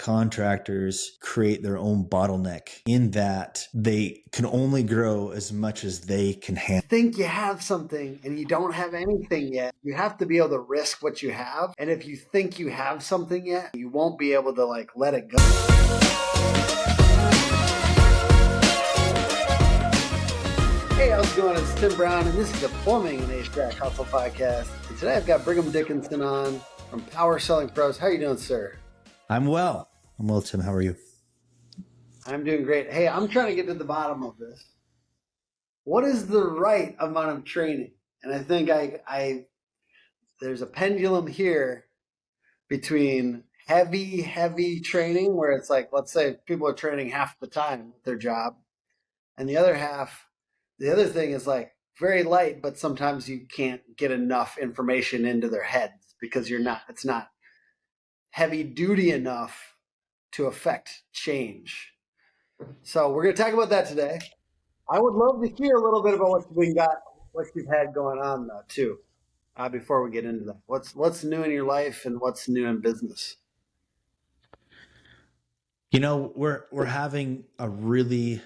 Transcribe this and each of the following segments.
contractors create their own bottleneck in that they can only grow as much as they can handle. Think you have something and you don't have anything yet. You have to be able to risk what you have. And if you think you have something yet, you won't be able to let it go. Hey, how's it going? It's Tim Brown, and this is the Plumbing and HVAC Hustle podcast. And today I've got Brigham Dickinson on from Power Selling Pros. How are you doing, sir? I'm well, Tim. How are you? I'm doing great. Hey, I'm trying to get to the bottom of this. What is the right amount of training? And I think there's a pendulum here between heavy training, where it's like, let's say people are training half the time with their job, and the other thing is like very light, but sometimes you can't get enough information into their heads because it's not heavy duty enough to affect change. So we're going to talk about that today. I would love to hear a little bit about what you've had going on though too, before we get into that. What's new in your life and what's new in business? You know, we're having a really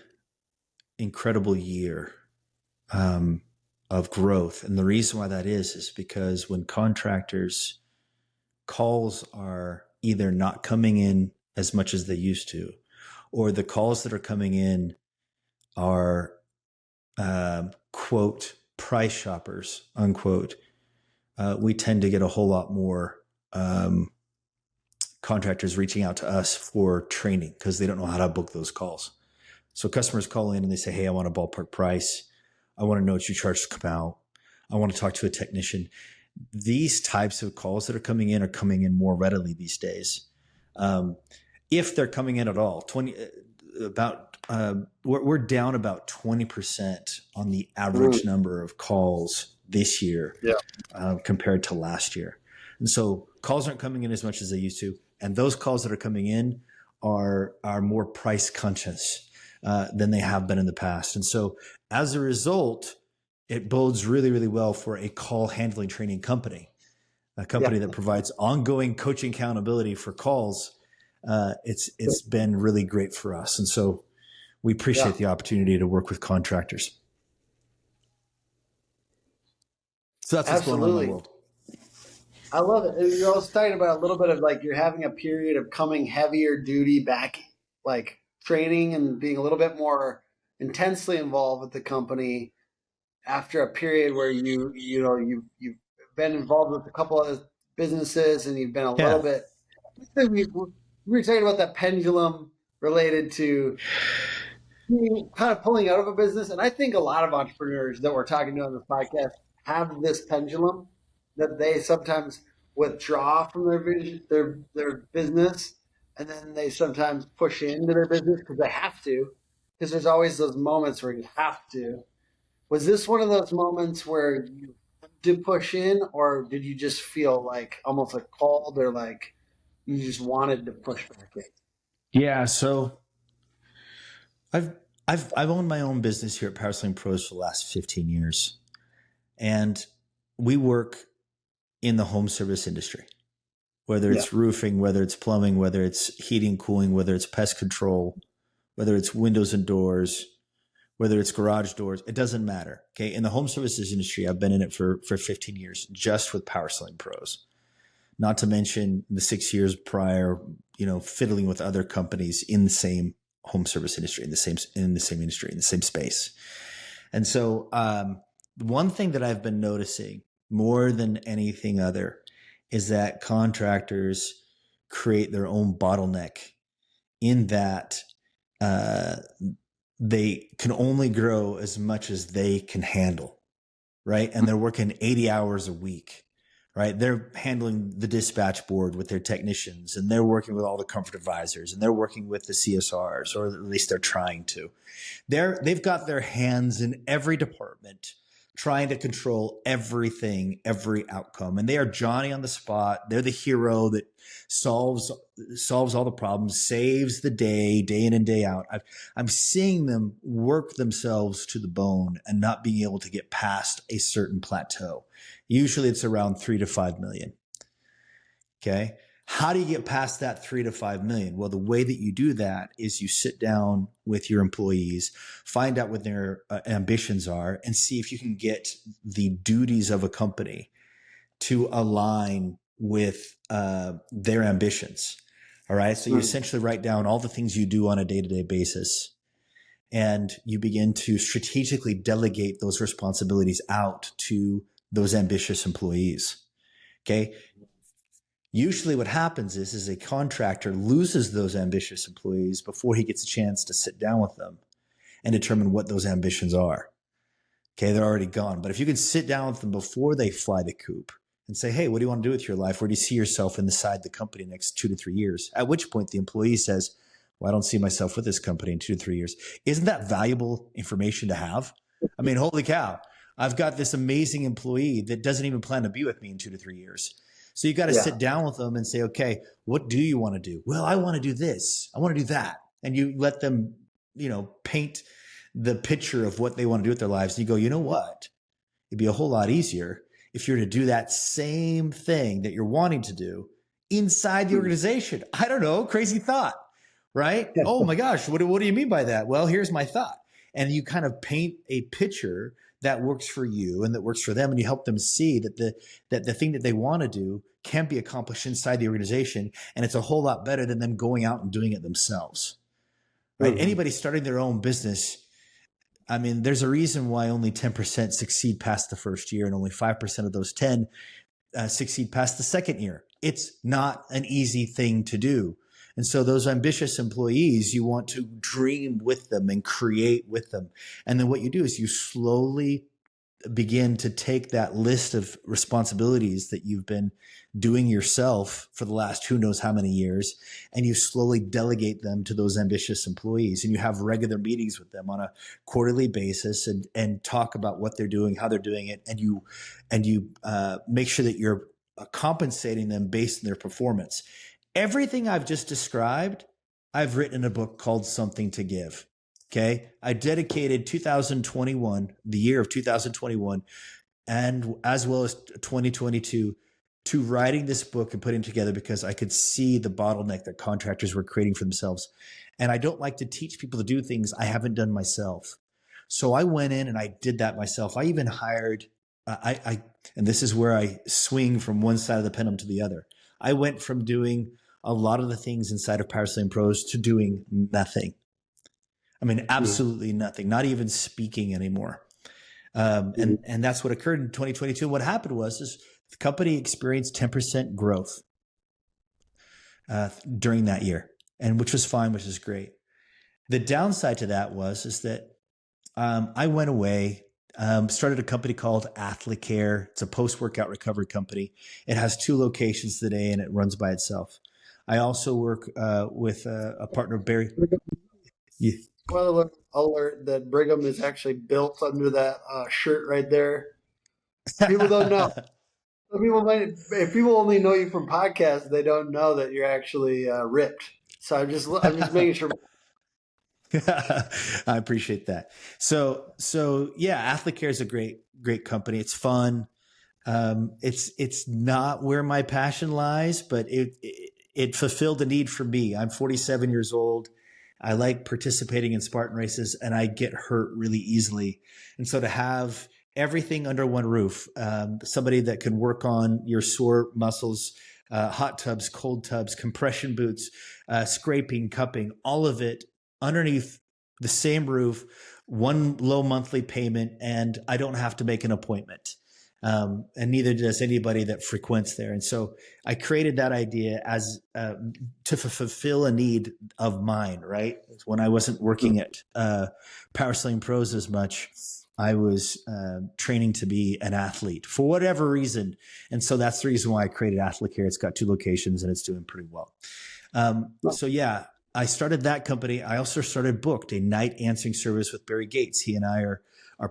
incredible year of growth. And the reason why that is because when contractors calls are either not coming in as much as they used to, or the calls that are coming in are, quote, price shoppers, unquote, we tend to get a whole lot more contractors reaching out to us for training because they don't know how to book those calls. So customers call in and they say, hey, I want a ballpark price. I want to know what you charge to come out. I want to talk to a technician. These types of calls that are coming in more readily these days. If they're coming in at all, we're down about 20% on the average number of calls this year compared to last year. And so calls aren't coming in as much as they used to. And those calls that are coming in are more price conscious than they have been in the past. And so as a result, it bodes really, really well for a call handling training company, a company that provides ongoing coaching accountability for calls. It's been really great for us. And so we appreciate the opportunity to work with contractors. So that's what's going on in the world. I love it. You're also talking about a little bit of like you're having a period of coming heavier duty back, like training and being a little bit more intensely involved with the company after a period where you've been involved with a couple of businesses and you've been a little bit. We were talking about that pendulum related to kind of pulling out of a business, and I think a lot of entrepreneurs that we're talking to on this podcast have this pendulum that they sometimes withdraw from their business, and then they sometimes push into their business because they have to, because there's always those moments where you have to. Was this one of those moments where you had to push in, or did you just feel like almost like called, or like you just wanted to push back in? Yeah, so I've owned my own business here at Power Selling Pros for the last 15 years, and we work in the home service industry, whether it's roofing, whether it's plumbing, whether it's heating, cooling, whether it's pest control, whether it's windows and doors, whether it's garage doors, it doesn't matter. Okay. In the home services industry, I've been in it for 15 years, just with Power Selling Pros, not to mention the 6 years prior, fiddling with other companies in the same home service industry, in the same industry, in the same space. And so, one thing that I've been noticing more than anything other is that contractors create their own bottleneck in that, they can only grow as much as they can handle, right? And they're working 80 hours a week, right? They're handling the dispatch board with their technicians, and they're working with all the comfort advisors, and they're working with the CSRs, or at least they're trying to. They've got their hands in every department, trying to control everything, every outcome. And they are Johnny on the spot. They're the hero that solves all the problems, saves the day in and day out. I'm seeing them work themselves to the bone and not being able to get past a certain plateau. Usually it's around 3 to 5 million. Okay. How do you get past that 3 to 5 million? Well, the way that you do that is you sit down with your employees, find out what their ambitions are, and see if you can get the duties of a company to align with their ambitions. All right. So you essentially write down all the things you do on a day-to-day basis, and you begin to strategically delegate those responsibilities out to those ambitious employees. Okay. Usually what happens is a contractor loses those ambitious employees before he gets a chance to sit down with them and determine what those ambitions are. Okay, they're already gone. But if you can sit down with them before they fly the coop and say, hey, what do you want to do with your life? Where do you see yourself inside the company next 2 to 3 years? At which point the employee says, well, I don't see myself with this company in 2 to 3 years. Isn't that valuable information to have? I mean, holy cow. I've got this amazing employee that doesn't even plan to be with me in 2 to 3 years. So you got to sit down with them and say, okay, what do you want to do? Well, I want to do this. I want to do that. And you let them, paint the picture of what they want to do with their lives. And you go, you know what? It'd be a whole lot easier if you're to do that same thing that you're wanting to do inside the organization. I don't know. Crazy thought, right? Oh my gosh. What do you mean by that? Well, here's my thought. And you kind of paint a picture that works for you and that works for them. And you help them see that the thing that they want to do can be accomplished inside the organization. And it's a whole lot better than them going out and doing it themselves, right? Anybody starting their own business, I mean, there's a reason why only 10% succeed past the first year and only 5% of those 10 succeed past the second year. It's not an easy thing to do. And so those ambitious employees, you want to dream with them and create with them. And then what you do is you slowly begin to take that list of responsibilities that you've been doing yourself for the last who knows how many years, and you slowly delegate them to those ambitious employees, and you have regular meetings with them on a quarterly basis and talk about what they're doing, how they're doing it, and you make sure that you're compensating them based on their performance. Everything I've just described, I've written in a book called Something to Give. Okay. I dedicated 2021, the year of 2021, and as well as 2022 to writing this book and putting it together because I could see the bottleneck that contractors were creating for themselves. And I don't like to teach people to do things I haven't done myself. So I went in and I did that myself. I even hired, and this is where I swing from one side of the pendulum to the other. I went from doing a lot of the things inside of Power Slaying Pros to doing nothing. I mean, absolutely nothing, not even speaking anymore. And that's what occurred in 2022. What happened was the company experienced 10% growth during that year, and which was fine, which is great. The downside to that is that I went away, started a company called AthleteCare. It's a post-workout recovery company. It has 2 locations today, and it runs by itself. I also work with a partner, Barry. Well, alert that Brigham is actually built under that shirt right there. People don't know. If people only know you from podcasts, they don't know that you're actually ripped. So I'm just making sure. I appreciate that. So yeah, AthleteCare is a great company. It's fun. It's not where my passion lies, but it fulfilled a need for me. I'm 47 years old. I like participating in Spartan races, and I get hurt really easily. And so to have everything under one roof, somebody that can work on your sore muscles, hot tubs, cold tubs, compression boots, scraping, cupping, all of it underneath the same roof, one low monthly payment, and I don't have to make an appointment. And neither does anybody that frequents there. And so I created that idea as to fulfill a need of mine, right? When I wasn't working at Power Slaying Pros as much, I was training to be an athlete for whatever reason. And so that's the reason why I created AthleteCare. It's got 2 locations and it's doing pretty well. So yeah, I started that company. I also started Booked, a night answering service with Barry Gates. He and I are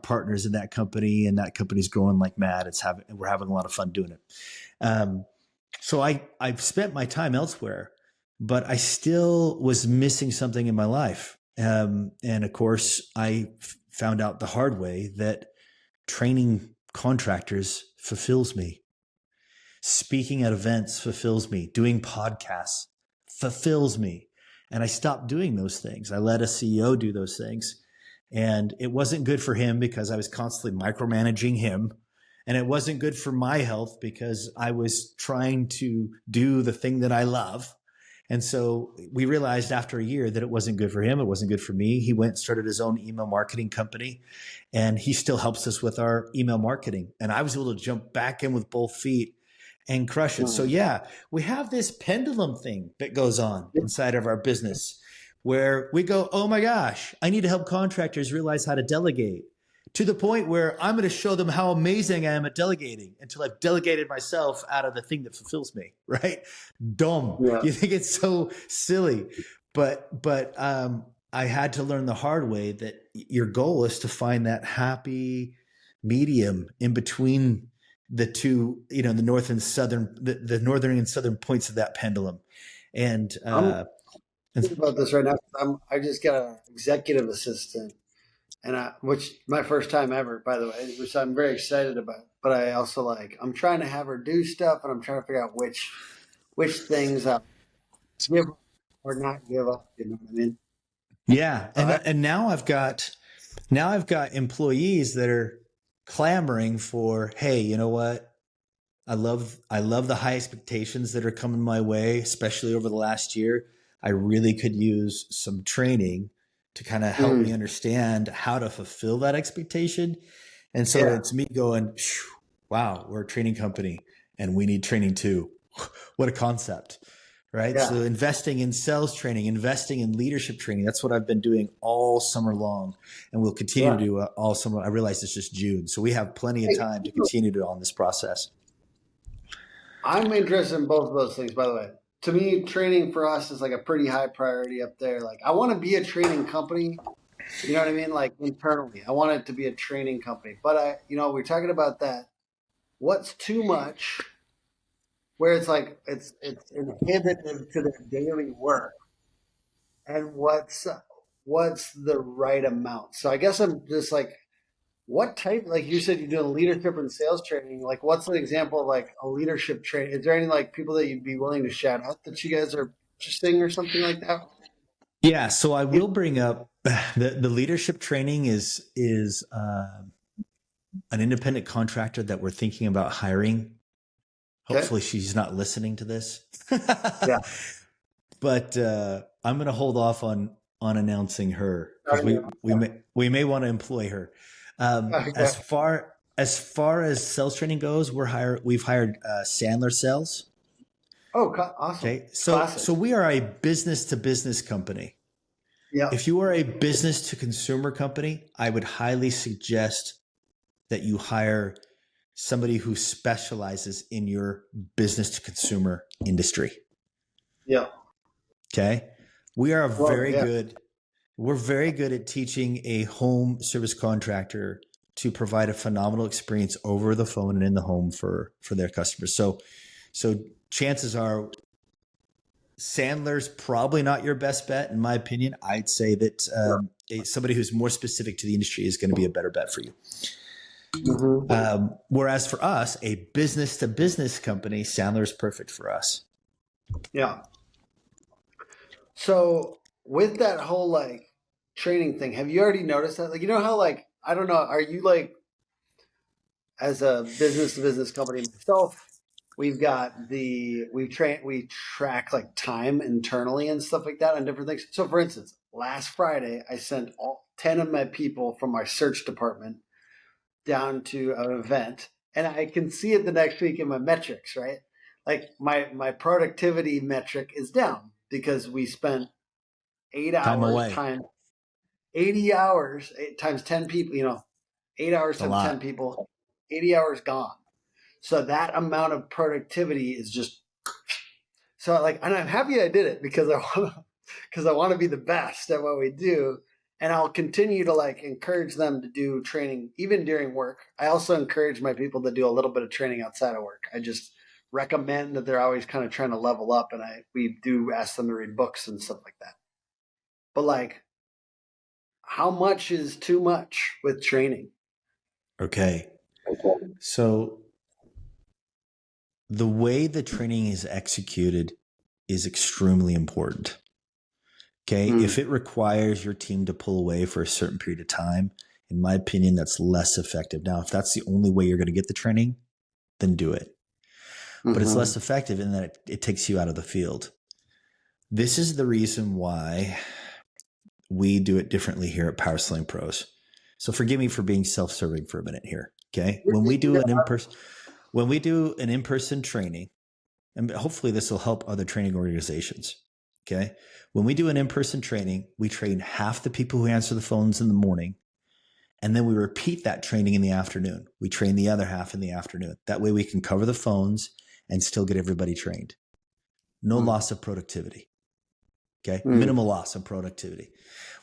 partners in that company, and that company's growing like mad. We're having a lot of fun doing it. So I've spent my time elsewhere, but I still was missing something in my life. And of course, I found out the hard way that training contractors fulfills me. speaking at events fulfills me. Doing podcasts fulfills me. And I stopped doing those things. I let a CEO do those things. And it wasn't good for him because I was constantly micromanaging him. And it wasn't good for my health because I was trying to do the thing that I love. And so we realized after a year that it wasn't good for him. It wasn't good for me. He went and started his own email marketing company, and he still helps us with our email marketing. And I was able to jump back in with both feet and crush it. So yeah, we have this pendulum thing that goes on inside of our business where we go, oh my gosh, I need to help contractors realize how to delegate, to the point where I'm going to show them how amazing I am at delegating until I've delegated myself out of the thing that fulfills me, right? Dumb. Yeah. You think it's so silly, but I had to learn the hard way that your goal is to find that happy medium in between the two, the north and southern, the northern and southern points of that pendulum. And I'm thinking about this right now. I just got an executive assistant, which my first time ever, by the way, which I'm very excited about. But I also I'm trying to have her do stuff, and I'm trying to figure out which things give up or not give up. You know what I mean? yeah, and now I've got employees that are clamoring for, hey, you know what? I love the high expectations that are coming my way, especially over the last year. I really could use some training to kind of help me understand how to fulfill that expectation. And so it's me going, wow, we're a training company and we need training too. What a concept, right? Yeah. So investing in sales training, investing in leadership training, that's what I've been doing all summer long, and we'll continue to do all summer. I realize it's just June, so we have plenty of time to continue to on this process. I'm interested in both of those things, by the way. To me, training for us is a pretty high priority up there. I want to be a training company. You know what I mean? Internally, I want it to be a training company. But we're talking about that. What's too much? Where it's it's inhibitive to their daily work, and what's the right amount? So I guess I'm just what type? Like you said, you're doing leadership and sales training. What's an example of a leadership training? Is there any people that you'd be willing to shout out that you guys are interesting or something like that? Yeah, so I will bring up the leadership training is an independent contractor that we're thinking about hiring. Hopefully, she's not listening to this. Yeah. But I'm going to hold off on announcing her because we may want to employ her. As far as sales training goes, we've hired Sandler Sales. Oh, awesome. Okay, so we are a business to business company. Yeah. If you are a business to consumer company, I would highly suggest that you hire somebody who specializes in your business to consumer industry. Yeah. Okay. We're very good at teaching a home service contractor to provide a phenomenal experience over the phone and in the home for their customers. So chances are Sandler's probably not your best bet, in my opinion. I'd say that somebody who's more specific to the industry is going to be a better bet for you. Mm-hmm. Whereas for us, a business to business company, Sandler's perfect for us. Yeah. So with that whole training thing, have you already noticed that? How I don't know, are you as a business to business company myself, we track time internally and stuff like that on different things. So for instance, last Friday, I sent all 10 of my people from our search department down to an event, and I can see it the next week in my metrics, right? My productivity metric is down because we spent 8 hours times 80 hours times 10 people, 8 hours times 10 people, 80 hours gone. So that amount of productivity is just so and I'm happy I did it because I want to be the best at what we do. And I'll continue to encourage them to do training even during work. I also encourage my people to do a little bit of training outside of work. I just recommend that they're always kind of trying to level up, and we do ask them to read books and stuff like that. But how much is too much with training? Okay. So the way the training is executed is extremely important. Okay. If it requires your team to pull away for a certain period of time, in my opinion, that's less effective. Now, if that's the only way you're going to get the training, then do it. But it's less effective in that it takes you out of the field. This is the reason why we do it differently here at Power Sling Pros. So forgive me for being self-serving for a minute here. Okay. When we do an in-person training, and hopefully this will help other training organizations. Okay. When we do an in-person training, we train half the people who answer the phones in the morning, and then we repeat that training in the afternoon. We train the other half in the afternoon. That way we can cover the phones and still get everybody trained. No loss of productivity. Okay. Minimal loss of productivity.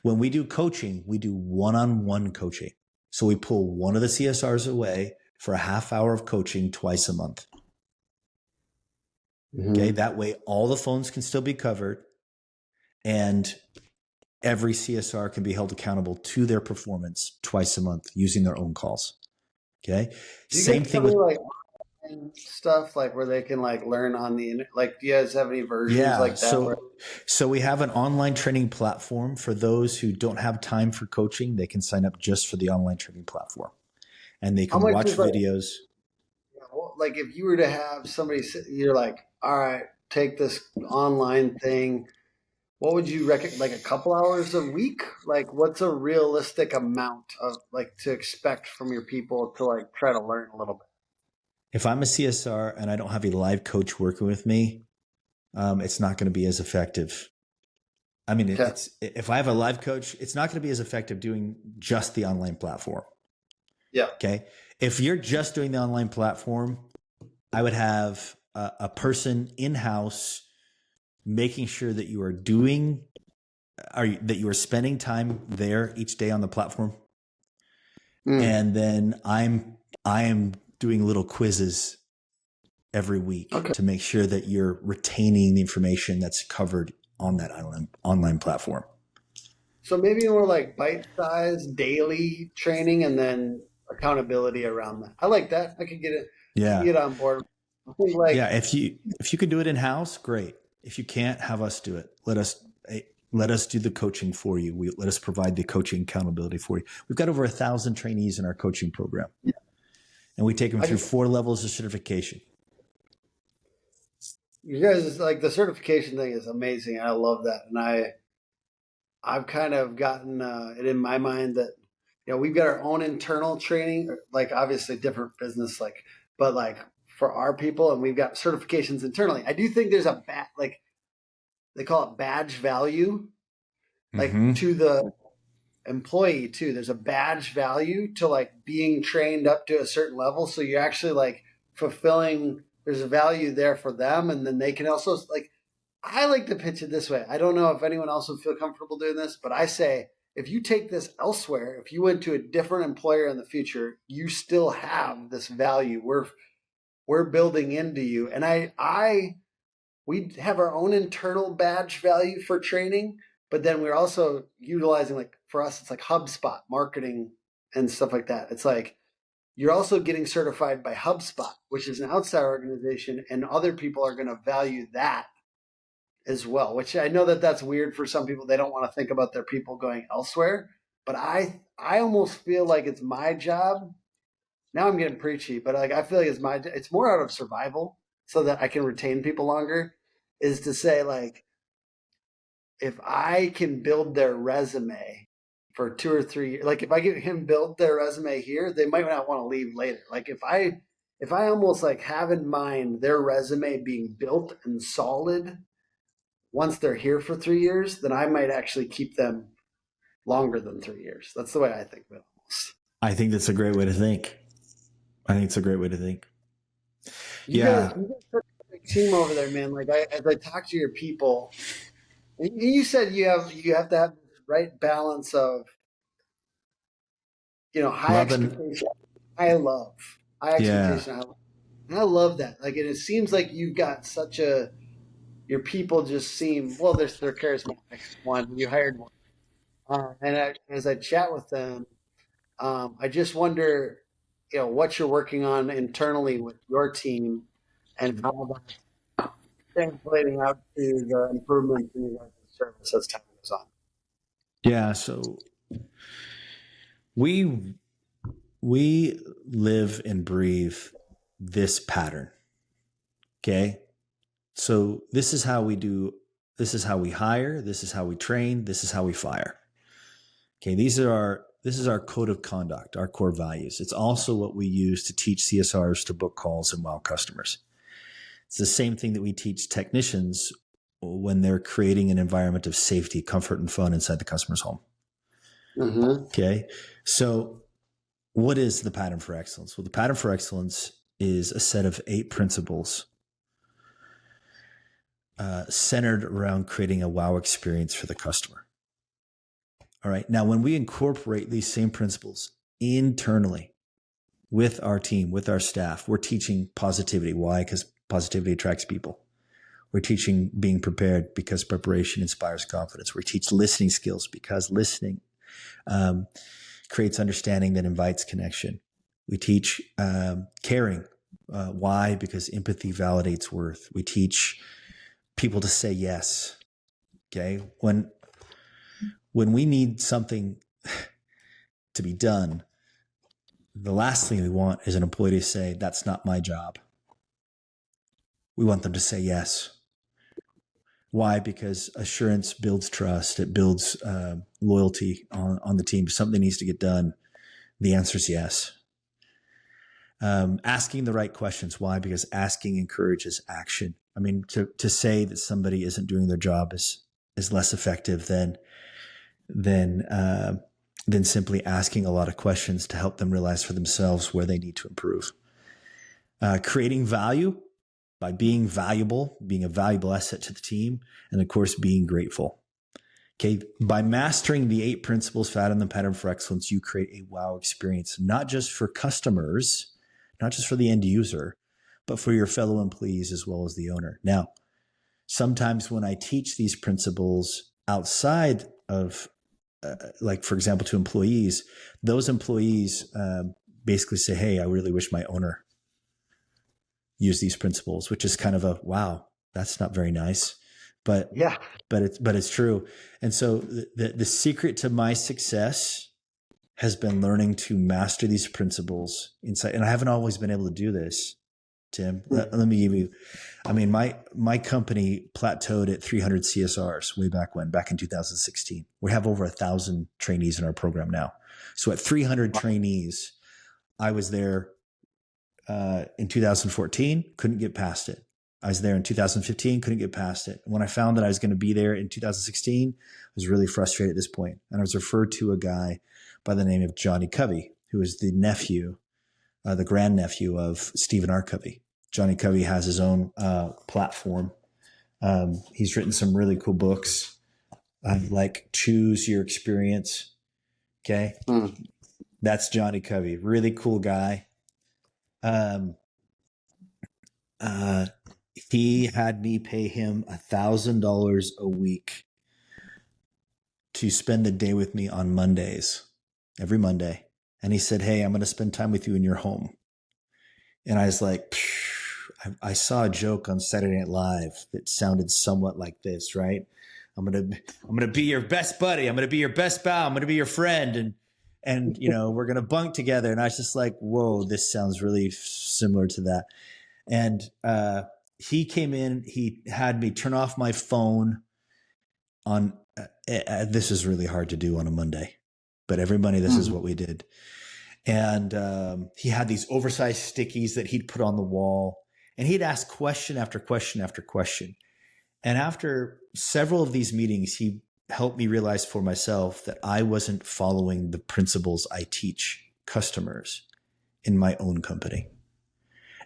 When we do coaching, we do one-on-one coaching. So we pull one of the CSRs away for a half hour of coaching twice a month. Okay. That way all the phones can still be covered and every CSR can be held accountable to their performance twice a month using their own calls. Okay. Same thing with like stuff like where they can like learn on the internet. Like, do you guys have any versions like that? So we have an online training platform for those who don't have time for coaching. They can sign up just for the online training platform, and they can watch videos. Like if you were to have somebody, you're like, all right, take this online thing. What would you recommend? Like a couple hours a week? Like what's a realistic amount of like to expect from your people to like try to learn a little bit? If I'm a CSR and I don't have a live coach working with me, it's not going to be as effective. I mean, if I have a live coach, it's not going to be as effective doing just the online platform. Yeah. Okay. If you're just doing the online platform, I would have a person in-house making sure that you are that you are spending time there each day on the platform. And then I am doing little quizzes every week to make sure that you're retaining the information that's covered on that online platform. So maybe more like bite-sized daily training and then accountability around that. I like that. I could get it. Yeah. Get on board. If you can do it in-house, great. If you can't, have us do it. Let us do the coaching for you. Let us provide the coaching accountability for you. We've got over 1,000 trainees in our coaching program. Yeah. And we take them through 4 levels of certification. You guys, like the certification thing is amazing. I love that. And I've kind of gotten it in my mind that, we've got our own internal training, like obviously different business, but like for our people, and we've got certifications internally. I do think there's like they call it badge value, like to the employee too. There's a badge value to like being trained up to a certain level. So you're actually like fulfilling, there's a value there for them. And then they can also like, I like to pitch it this way. I don't know if anyone else would feel comfortable doing this, but I say, if you take this elsewhere, if you went to a different employer in the future, you still have this value we're building into you. And we have our own internal badge value for training, but then we're also utilizing, like for us, it's like HubSpot marketing and stuff like that. It's like you're also getting certified by HubSpot, which is an outside organization, and other people are going to value that as well, which I know that that's weird for some people. They don't want to think about their people going elsewhere, but I almost feel like it's my job. Now I'm getting preachy, but like I feel like it's more out of survival so that I can retain people longer, is to say like, if I can build their resume for 2 or 3 years, like if I get him build their resume here, they might not want to leave later. Like if I almost like have in mind their resume being built and solid once they're here for 3 years, then I might actually keep them longer than 3 years. That's the way I think of it. I think that's a great way to think. You guys are a big team over there, man. Like as I talk to your people, and you said you have to have this right balance of high expectation, high love, high expectation, high love. And I love that. Like, and it seems like you've got your people just seem, well, they're charismatic. One, you hired one, and as I chat with them, I just wonder, what you're working on internally with your team and how that's translating out to the improvements in your guys' service as time goes on. Yeah. So we live and breathe this pattern. Okay. So this is how we do. This is how we hire. This is how we train. This is how we fire. Okay. This is our code of conduct, our core values. It's also what we use to teach CSRs to book calls and wow customers. It's the same thing that we teach technicians when they're creating an environment of safety, comfort, and fun inside the customer's home. Mm-hmm. Okay. So what is the pattern for excellence? Well, the pattern for excellence is a set of 8 principles centered around creating a wow experience for the customer. All right. Now, when we incorporate these same principles internally with our team, with our staff, we're teaching positivity. Why? Because positivity attracts people. We're teaching being prepared because preparation inspires confidence. We teach listening skills because listening creates understanding that invites connection. We teach caring. Why? Because empathy validates worth. We teach people to say yes. Okay. When we need something to be done, the last thing we want is an employee to say, "That's not my job." We want them to say yes. Why? Because assurance builds trust. It builds loyalty on the team. If something needs to get done, the answer is yes. Asking the right questions. Why? Because asking encourages action. I mean, to say that somebody isn't doing their job is less effective than simply asking a lot of questions to help them realize for themselves where they need to improve. Creating value by being valuable, being a valuable asset to the team, and of course, being grateful. Okay. By mastering the 8 principles found in the pattern for excellence, you create a wow experience, not just for customers, not just for the end user, but for your fellow employees as well as the owner. Now, sometimes when I teach these principles outside of, like, for example, to employees, those employees basically say, "Hey, I really wish my owner used these principles," which is kind of a, wow, that's not very nice. But yeah, but it's true. And so the secret to my success has been learning to master these principles inside. And I haven't always been able to do this, Tim. Let me give you, I mean, my company plateaued at 300 CSRs way back in 2016. We have over 1,000 trainees in our program now. So at 300 trainees, I was there in 2014, couldn't get past it. I was there in 2015, couldn't get past it. When I found that I was going to be there in 2016, I was really frustrated at this point. And I was referred to a guy by the name of Johnny Covey, who is the nephew, the grandnephew of Stephen R. Covey. Johnny Covey has his own platform. He's written some really cool books, like Choose Your Experience. Okay. That's Johnny Covey. Really cool guy. He had me pay him $1,000 a week to spend the day with me on Mondays, every Monday. And he said, "Hey, I'm going to spend time with you in your home." And I was like, I saw a joke on Saturday Night Live that sounded somewhat like this, right? I'm going to be your best buddy. I'm going to be your best pal. I'm going to be your friend. And, you know, we're going to bunk together. And I was just like, whoa, this sounds really similar to that. And, he came in, he had me turn off my phone on, this is really hard to do on a Monday, but every Monday, this is what we did. And he had these oversized stickies that he'd put on the wall, and he'd ask question after question after question. And after several of these meetings, he helped me realize for myself that I wasn't following the principles I teach customers in my own company.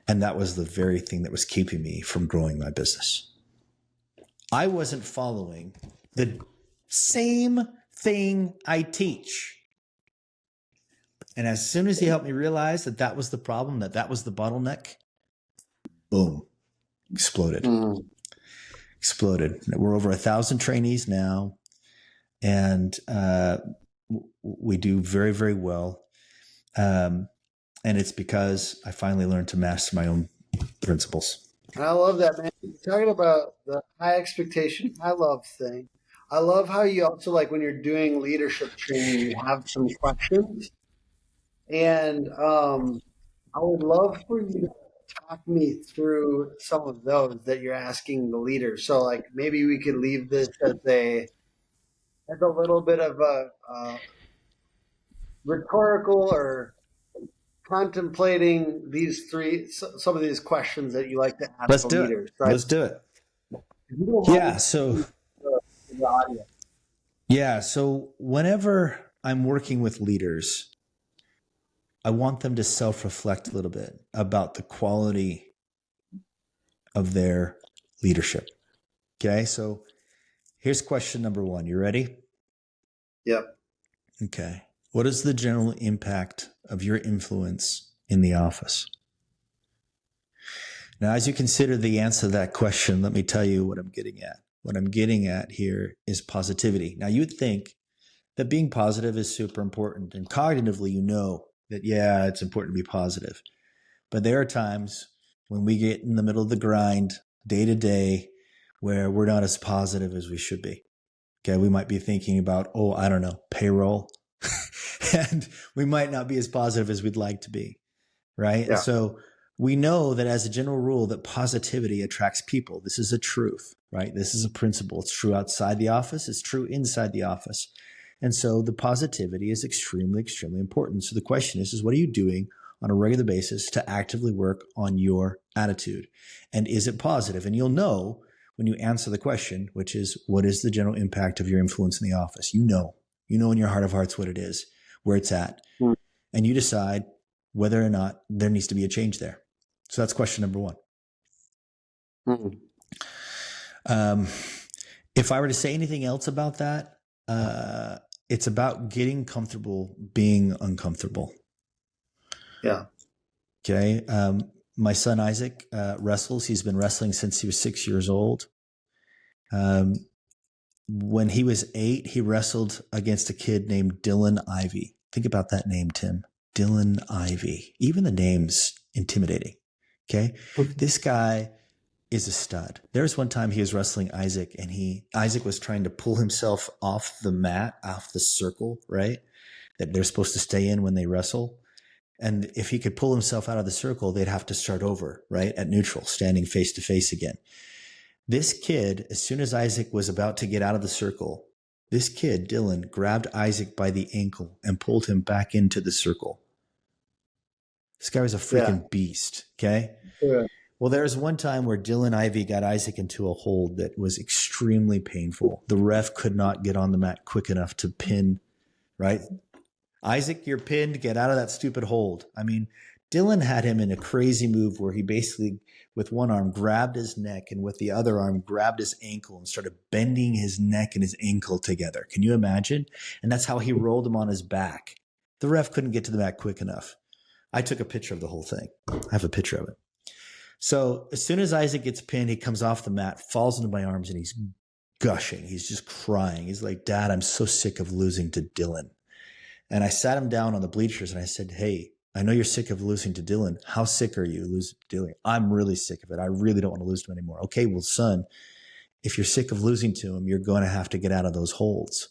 And that was the very thing that was keeping me from growing my business. I wasn't following the same thing I teach. And as soon as he helped me realize that that was the problem, that was the bottleneck, boom, exploded. Exploded. We're over 1,000 trainees now, and we do very, very well. And it's because I finally learned to master my own principles. And I love that, man. You're talking about the high expectation, high love thing. I love how you also like when you're doing leadership training, you have some questions. And I would love for you to talk me through some of those that you're asking the leaders. So, like, maybe we could leave this as a little bit of a rhetorical or contemplating these some of these questions that you like to ask Let's the do it. leaders. So, Let's do it. if you don't Yeah. mind, So, the audience. yeah. So, whenever I'm working with leaders, I want them to self reflect a little bit about the quality of their leadership. Okay. So, here's question number one. You ready? Yep. Okay. What is the general impact of your influence in the office? Now, as you consider the answer to that question, let me tell you what I'm getting at. What I'm getting at here is positivity. Now, you would think that being positive is super important, and cognitively, you know that, yeah, it's important to be positive. But there are times when we get in the middle of the grind day to day where we're not as positive as we should be. Okay. We might be thinking about, oh, I don't know, payroll. And we might not be as positive as we'd like to be. Right. And Yeah. so we know that as a general rule that positivity attracts people. This is a truth, right? This is a principle. It's true outside the office. It's true inside the office. And so the positivity is extremely, extremely important. So the question is what are you doing on a regular basis to actively work on your attitude? And is it positive? And you'll know when you answer the question, which is, what is the general impact of your influence in the office? You know in your heart of hearts what it is, where it's at. Mm. And you decide whether or not there needs to be a change there. So that's question number one. Mm. If I were to say anything else about that, it's about getting comfortable being uncomfortable. Yeah. Okay. My son Isaac wrestles. He's been wrestling since he was 6 years old. When he was 8, he wrestled against a kid named Dylan Ivy. Think about that name, Tim. Dylan Ivy. Even the name's intimidating. Okay. This guy is a stud. There was one time he was wrestling Isaac, and Isaac was trying to pull himself off the mat, off the circle, right? That they're supposed to stay in when they wrestle. And if he could pull himself out of the circle, they'd have to start over, right? At neutral, standing face to face again. This kid, as soon as Isaac was about to get out of the circle, this kid, Dylan, grabbed Isaac by the ankle and pulled him back into the circle. This guy was a freaking beast, okay? Yeah. Well, there was one time where Dylan Ivy got Isaac into a hold that was extremely painful. The ref could not get on the mat quick enough to pin, right? Isaac, you're pinned. Get out of that stupid hold. I mean, Dylan had him in a crazy move where he basically, with one arm, grabbed his neck and with the other arm, grabbed his ankle and started bending his neck and his ankle together. Can you imagine? And that's how he rolled him on his back. The ref couldn't get to the mat quick enough. I took a picture of the whole thing. I have a picture of it. So as soon as Isaac gets pinned, he comes off the mat, falls into my arms, and he's gushing. He's just crying. He's like, Dad, I'm so sick of losing to Dylan. And I sat him down on the bleachers and I said, hey, I know you're sick of losing to Dylan. How sick are you losing to Dylan? I'm really sick of it. I really don't want to lose to him anymore. Okay, well, son, if you're sick of losing to him, you're going to have to get out of those holds.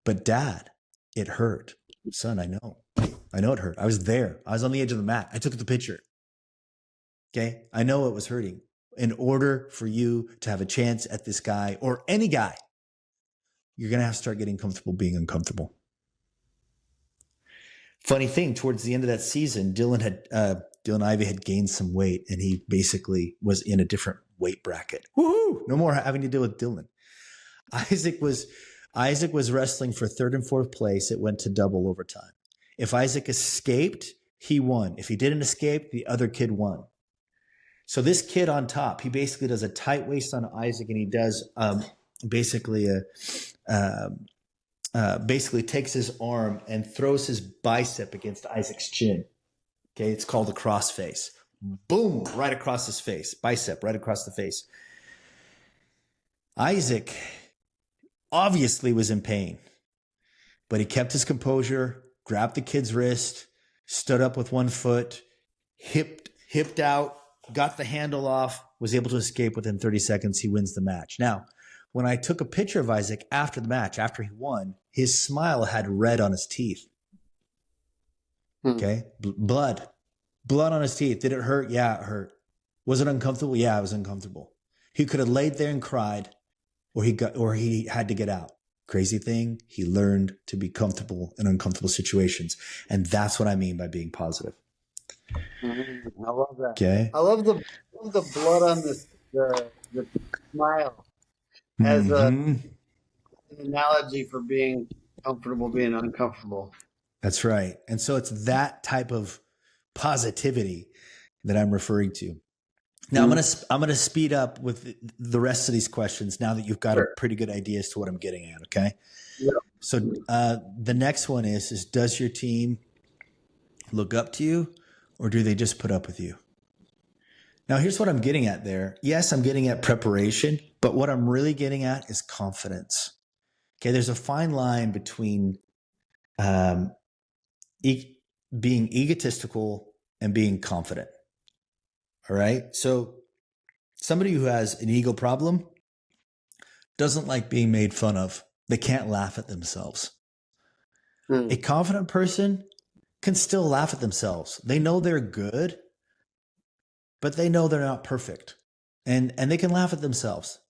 But Dad, it hurt. Son, I know it hurt. I was there. I was on the edge of the mat. I took the picture. Okay. I know it was hurting. In order for you to have a chance at this guy or any guy, you're going to have to start getting comfortable being uncomfortable. Funny thing, towards the end of that season, Dylan Ivy had gained some weight, and he basically was in a different weight bracket. Woohoo! No more having to deal with Dylan. Isaac was wrestling for 3rd and 4th place. It went to double overtime. If Isaac escaped, he won. If he didn't escape, the other kid won. So this kid on top, he basically does a tight waist on Isaac, and he does basically takes his arm and throws his bicep against Isaac's chin. Okay, it's called a cross face. Boom, right across his face. Bicep right across the face. Isaac obviously was in pain, but he kept his composure, grabbed the kid's wrist, stood up with one foot, hipped out, got the handle off, was able to escape within 30 seconds. He wins the match. Now, when I took a picture of Isaac after the match, after he won, his smile had red on his teeth. Okay. Blood on his teeth. Did it hurt? Yeah, it hurt. Was it uncomfortable? Yeah, it was uncomfortable. He could have laid there and cried, or he had to get out. Crazy thing, he learned to be comfortable in uncomfortable situations. And that's what I mean by being positive. I love that. Okay. I love the blood on the smile as an analogy for being comfortable, being uncomfortable. That's right. And so it's that type of positivity that I'm referring to. Now I'm gonna speed up with the rest of these questions now that you've got a pretty good idea as to what I'm getting at. Okay. Yeah. So the next one is does your team look up to you, or do they just put up with you? Now here's what I'm getting at there. Yes, I'm getting at preparation, but what I'm really getting at is confidence. Okay. There's a fine line between being egotistical and being confident. All right. So somebody who has an ego problem doesn't like being made fun of. They can't laugh at themselves. A confident person can still laugh at themselves. They know they're good, but they know they're not perfect. And they can laugh at themselves.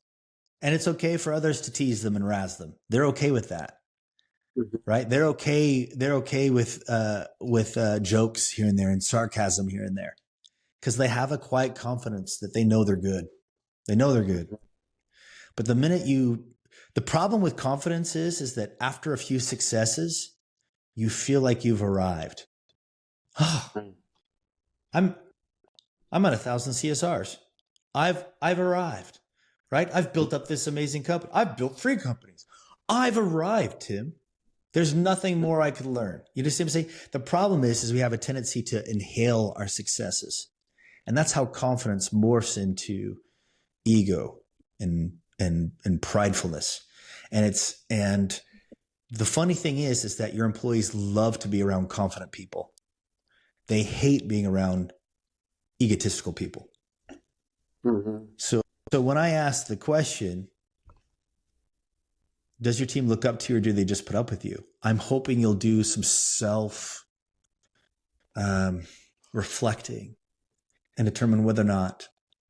And it's okay for others to tease them and razz them. They're okay with that. Right? They're okay with jokes here and there and sarcasm here and there. Because they have a quiet confidence that they know they're good. They know they're good. But the problem with confidence is that after a few successes, you feel like you've arrived. Oh, I'm at 1,000 CSRs. I've arrived, right? I've built up this amazing company. I've built 3 companies. I've arrived, Tim. There's nothing more I could learn. You just see what I'm saying? The problem is we have a tendency to inhale our successes. And that's how confidence morphs into ego and pridefulness. And the funny thing is that your employees love to be around confident people. They hate being around egotistical people. So when I ask the question, does your team look up to you, or do they just put up with you? I'm hoping you'll do some self reflecting and determine whether or not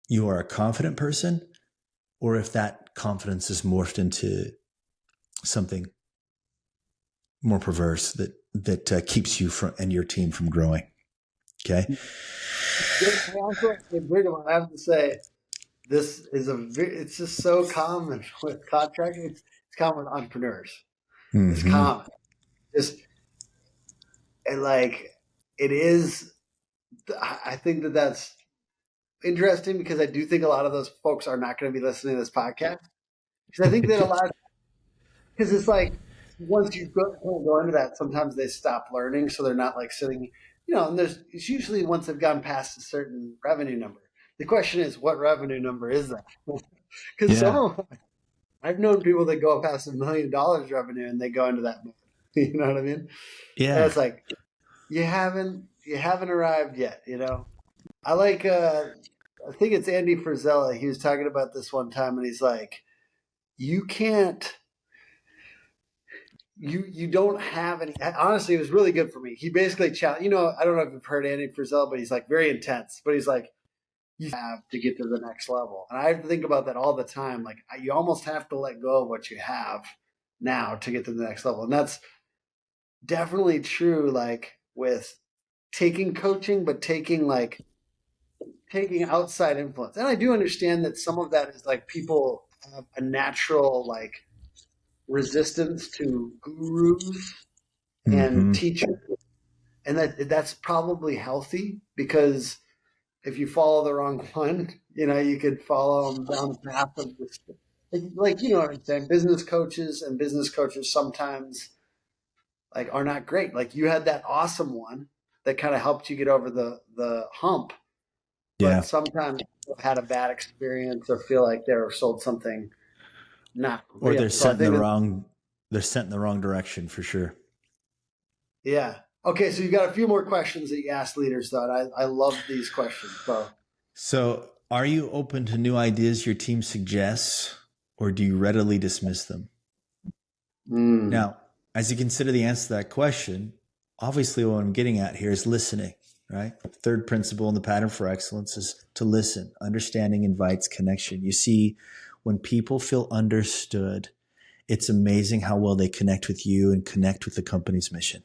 you are a confident person, or if that confidence is morphed into something more perverse that keeps you and your team from growing. Okay. Brigham, I have to say, this is it's just so common with contracting. It's common with entrepreneurs. It's common. It is. I think that's interesting, because I do think a lot of those folks are not going to be listening to this podcast. Because I think that because it's like, once you go into that, sometimes they stop learning. So they're not like sitting, and it's usually once they've gone past a certain revenue number. The question is, what revenue number is that? Because I've known people that go past $1 million revenue and they go into that mode. You know what I mean? Yeah. And it's like, you haven't arrived yet. I like, I think it's Andy Frisella. He was talking about this one time, and he's like, you can't, you don't have any. Honestly, it was really good for me. He basically challenged, I don't know if you've heard Andy Frisella, but he's like very intense. But he's like, you have to get to the next level. And I think about that all the time. Like, you almost have to let go of what you have now to get to the next level. And that's definitely true, like with taking coaching, but taking outside influence. And I do understand that some of that is like people have a natural like resistance to gurus and teachers. And that's probably healthy, because if you follow the wrong one, you could follow them down the path of this. Like, what I'm saying? Business coaches sometimes are not great. Like, you had that awesome one that kind of helped you get over the hump. But sometimes people had a bad experience or feel like they were sold something not real. Or they're sent in the wrong direction, for sure. Yeah. Okay, so you got a few more questions that you asked leaders, though. And I love these questions. So So, are you open to new ideas your team suggests, or do you readily dismiss them? Now, as you consider the answer to that question, obviously what I'm getting at here is listening, right? Third principle in the pattern for excellence is to listen. Understanding invites connection. You see, when people feel understood, it's amazing how well they connect with you and connect with the company's mission.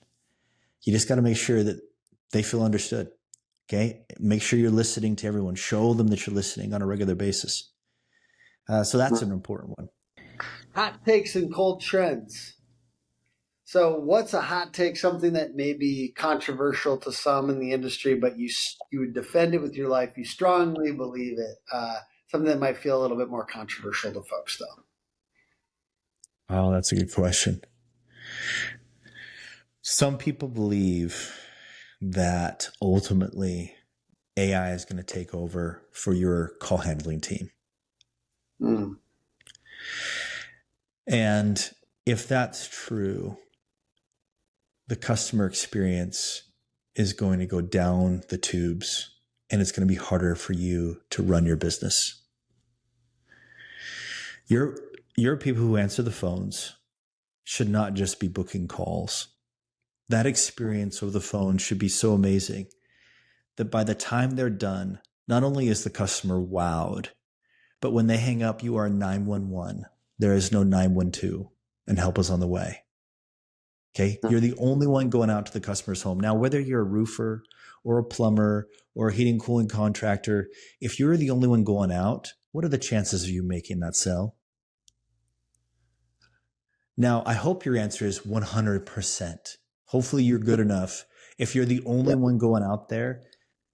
You just got to make sure that they feel understood. Okay. Make sure you're listening to everyone. Show them that you're listening on a regular basis. So that's an important one. Hot takes and cold trends. So what's a hot take, something that may be controversial to some in the industry, but you would defend it with your life, you strongly believe it, something that might feel a little bit more controversial to folks, though? Oh, that's a good question. Some people believe that ultimately AI is going to take over for your call handling team. And if that's true, the customer experience is going to go down the tubes, and it's going to be harder for you to run your business. Your people who answer the phones should not just be booking calls. That experience over the phone should be so amazing that by the time they're done, not only is the customer wowed, but when they hang up, you are 911. There is no 912, and help is on the way. Okay. You're the only one going out to the customer's home. Now, whether you're a roofer or a plumber or a heating and cooling contractor, if you're the only one going out, what are the chances of you making that sale? Now, I hope your answer is 100%. Hopefully you're good enough. If you're the only one going out there,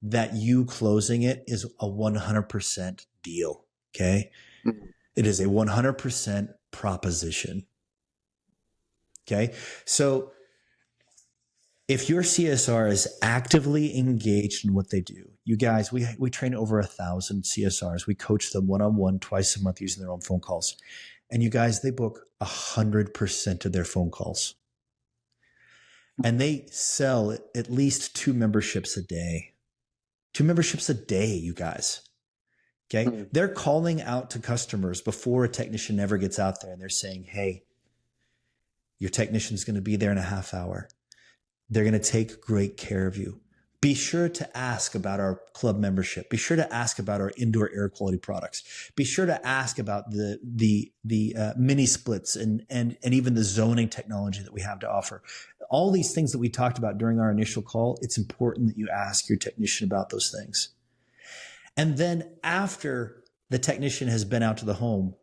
that you closing it is a 100% deal. Okay. It is a 100% proposition. Okay. So if your CSR is actively engaged in what they do, you guys, we train over 1,000 CSRs. We coach them one-on-one twice a month using their own phone calls. And you guys, they book 100% of their phone calls. And they sell at least 2 memberships a day. 2 memberships a day, you guys. Okay. They're calling out to customers before a technician ever gets out there, and they're saying, hey, your technician's going to be there in a half hour. They're going to take great care of you. Be sure to ask about our club membership. Be sure to ask about our indoor air quality products. Be sure to ask about the mini splits and even the zoning technology that we have to offer. All these things that we talked about during our initial call, it's important that you ask your technician about those things. And then after the technician has been out to the home,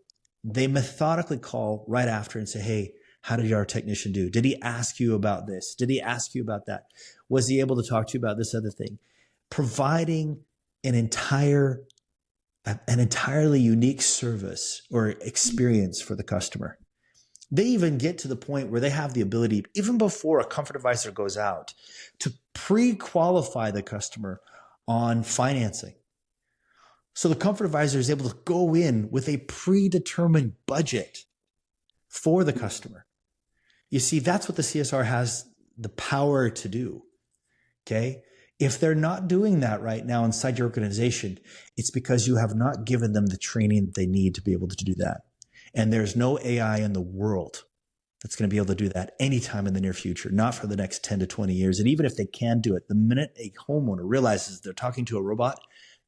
they methodically call right after and say, hey, how did our technician do? Did he ask you about this? Did he ask you about that? Was he able to talk to you about this other thing? Providing an entirely unique service or experience for the customer. They even get to the point where they have the ability, even before a comfort advisor goes out, to pre-qualify the customer on financing. So the comfort advisor is able to go in with a predetermined budget for the customer. You see, that's what the CSR has the power to do. Okay. If they're not doing that right now inside your organization, it's because you have not given them the training that they need to be able to do that. And there's no AI in the world that's going to be able to do that anytime in the near future, not for the next 10 to 20 years. And even if they can do it, the minute a homeowner realizes they're talking to a robot,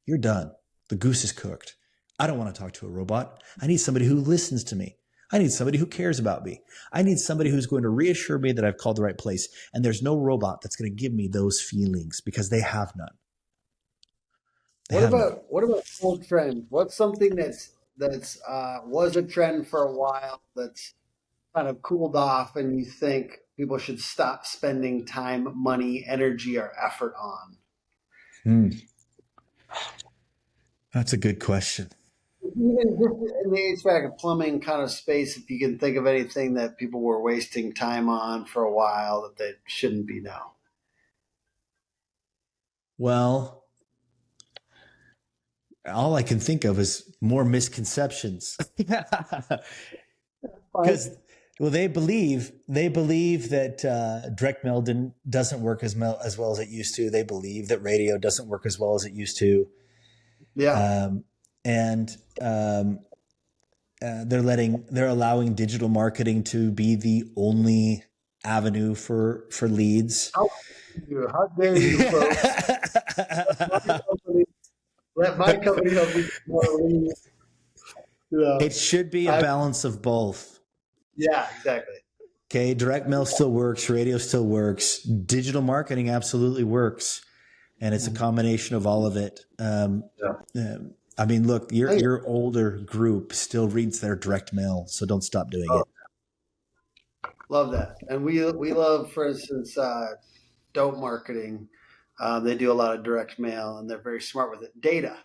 you're done. The goose is cooked. I don't want to talk to a robot. I need somebody who listens to me. I need somebody who cares about me. I need somebody who's going to reassure me that I've called the right place. And there's no robot that's going to give me those feelings because they have none. What about old trends? What's something that's was a trend for a while that's kind of cooled off and you think people should stop spending time, money, energy, or effort on? That's a good question. Even in the HVAC and plumbing kind of space, if you can think of anything that people were wasting time on for a while that they shouldn't be now. Well, all I can think of is more misconceptions. Because they believe that direct mail doesn't work as well as it used to. They believe that radio doesn't work as well as it used to. Yeah. And they're allowing digital marketing to be the only avenue for leads. How dare you, folks? My company, let my company help you get more leads. Yeah. It should be a I, balance of both. yeah, exactly. Okay, direct mail still works, radio still works, digital marketing absolutely works, and it's a combination of all of it. Yeah. I mean, look, I think, your older group still reads their direct mail, so don't stop doing oh, it. love that. And we love, for instance, dope marketing. They do a lot of direct mail, and they're very smart with it. Data,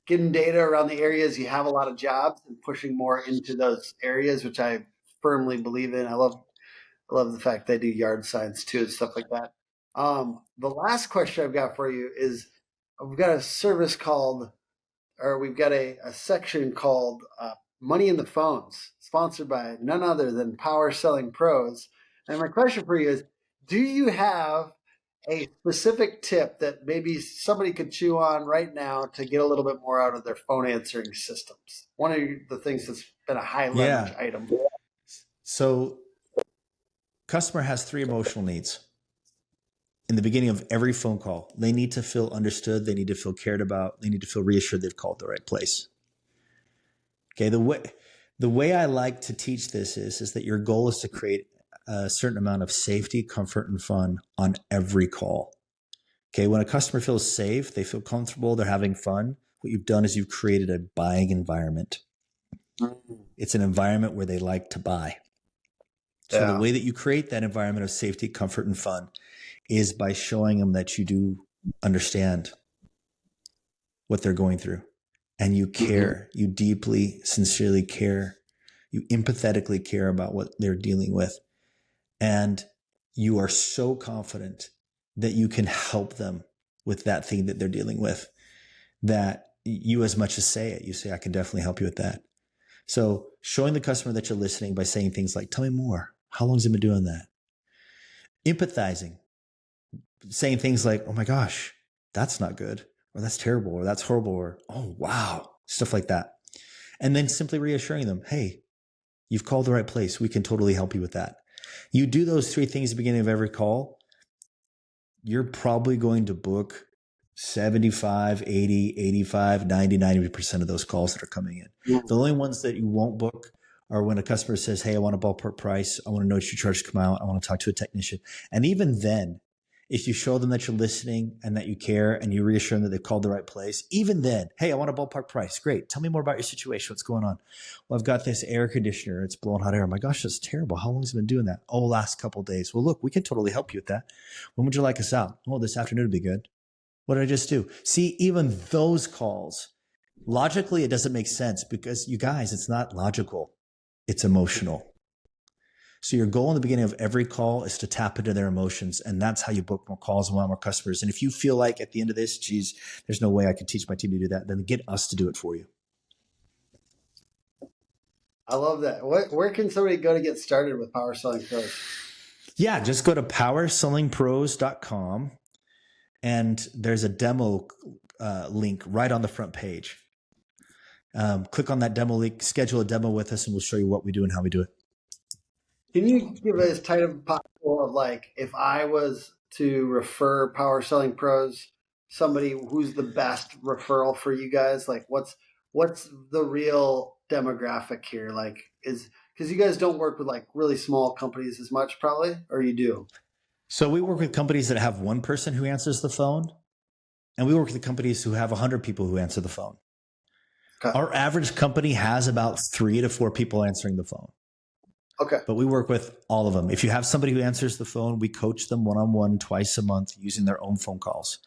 getting data around the areas you have a lot of jobs and pushing more into those areas, which I firmly believe in. I love the fact they do yard signs too and stuff like that. The last question I've got for you is, we've got a service called, or we've got a section called Money in the Phones, sponsored by none other than Power Selling Pros. And my question for you is, do you have a specific tip that maybe somebody could chew on right now to get a little bit more out of their phone answering systems? One of the things that's been a high leverage Yeah. item. So, customer has three emotional needs in the beginning of every phone call. They need to feel understood. They need to feel cared about. They need to feel reassured they've called the right place. Okay. The way I like to teach this is that your goal is to create a certain amount of safety, comfort, and fun on every call. Okay. When a customer feels safe, they feel comfortable, they're having fun. What you've done is you've created a buying environment. It's an environment where they like to buy. So the Yeah. way that you create that environment of safety, comfort, and fun is by showing them that you do understand what they're going through and you care. You deeply, sincerely care. You empathetically care about what they're dealing with. And you are so confident that you can help them with that thing that they're dealing with that you, as much as say it, you say, I can definitely help you with that. So showing the customer that you're listening by saying things like, tell me more. How long has he been doing that? Empathizing, saying things like, oh my gosh, that's not good, or that's terrible, or that's horrible, or oh wow, stuff like that. And then simply reassuring them, hey, you've called the right place. We can totally help you with that. You do those three things at the beginning of every call, you're probably going to book 75, 80, 85, 90, 90% of those calls that are coming in. The only ones that you won't book are when a customer says, hey, I want a ballpark price. I want to know what your charge to come out. I want to talk to a technician. And even then, if you show them that you're listening and that you care and you reassure them that they've called the right place, even then, hey, I want a ballpark price. Great. Tell me more about your situation. What's going on? Well, I've got this air conditioner. It's blowing hot air. Oh my gosh, that's terrible. How long has it been doing that? Oh, last couple of days. Well, look, we can totally help you with that. When would you like us out? Oh, this afternoon would be good. What did I just do? See, even those calls, logically, it doesn't make sense because you guys, it's not logical. It's emotional. So your goal in the beginning of every call is to tap into their emotions. And that's how you book more calls and want more customers. And if you feel like at the end of this, geez, there's no way I could teach my team to do that, then get us to do it for you. I love that. Where can somebody go to get started with Power Selling Pros? Yeah, just go to powersellingpros.com and there's a demo link right on the front page. Click on that demo link, schedule a demo with us, and we'll show you what we do and how we do it. Can you give us kind of possible of like, if I was to refer Power Selling Pros, somebody who's the best referral for you guys? Like, what's the real demographic here? Like, is because you guys don't work with like really small companies as much, probably, or you do? So we work with companies that have one person who answers the phone, and we work with companies who have 100 people who answer the phone. Okay. Our average company has about 3 to 4 people answering the phone. Okay. But we work with all of them. If you have somebody who answers the phone, we coach them one-on-one twice a month using their own phone calls.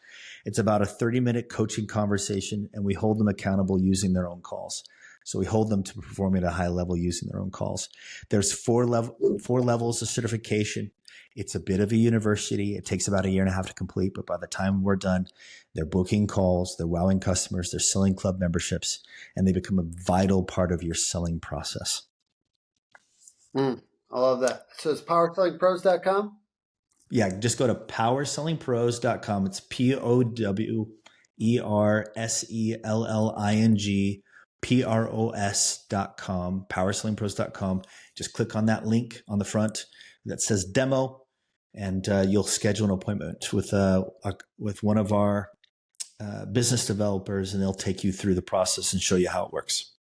It's about a 30-minute coaching conversation, and we hold them accountable using their own calls. So we hold them to performing at a high level using their own calls. There's four levels of certification. It's a bit of a university. It takes about 1.5 years to complete, but by the time we're done, they're booking calls, they're wowing customers, they're selling club memberships, and they become a vital part of your selling process. I love that. So it's powersellingpros.com? Yeah, just go to powersellingpros.com. It's POWERSELLINGPROS.com. PowerSellingPros.com, PowerSellingPros.com. Just click on that link on the front that says demo, and you'll schedule an appointment with one of our business developers, and they'll take you through the process and show you how it works.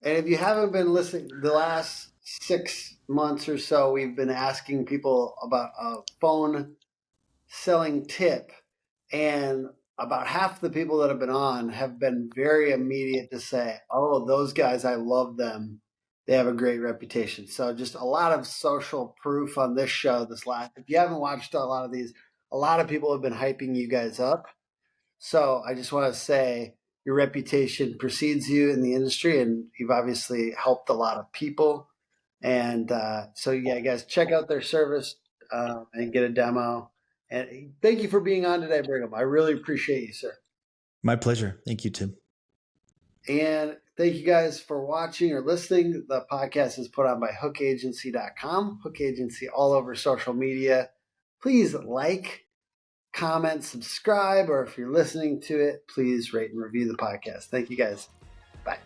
And if you haven't been listening, the last 6 months or so, we've been asking people about a phone selling tip, and about half the people that have been on have been very immediate to say, oh, those guys, I love them. They have a great reputation. So just a lot of social proof on this show. If you haven't watched a lot of these, a lot of people have been hyping you guys up. So I just want to say your reputation precedes you in the industry, and you've obviously helped a lot of people. And so, yeah, guys, check out their service and get a demo. And thank you for being on today, Brigham. I really appreciate you, sir. My pleasure. Thank you, Tim. And thank you guys for watching or listening. The podcast is put on by hookagency.com, Hook Agency all over social media. Please like, comment, subscribe, or if you're listening to it, please rate and review the podcast. Thank you guys. Bye.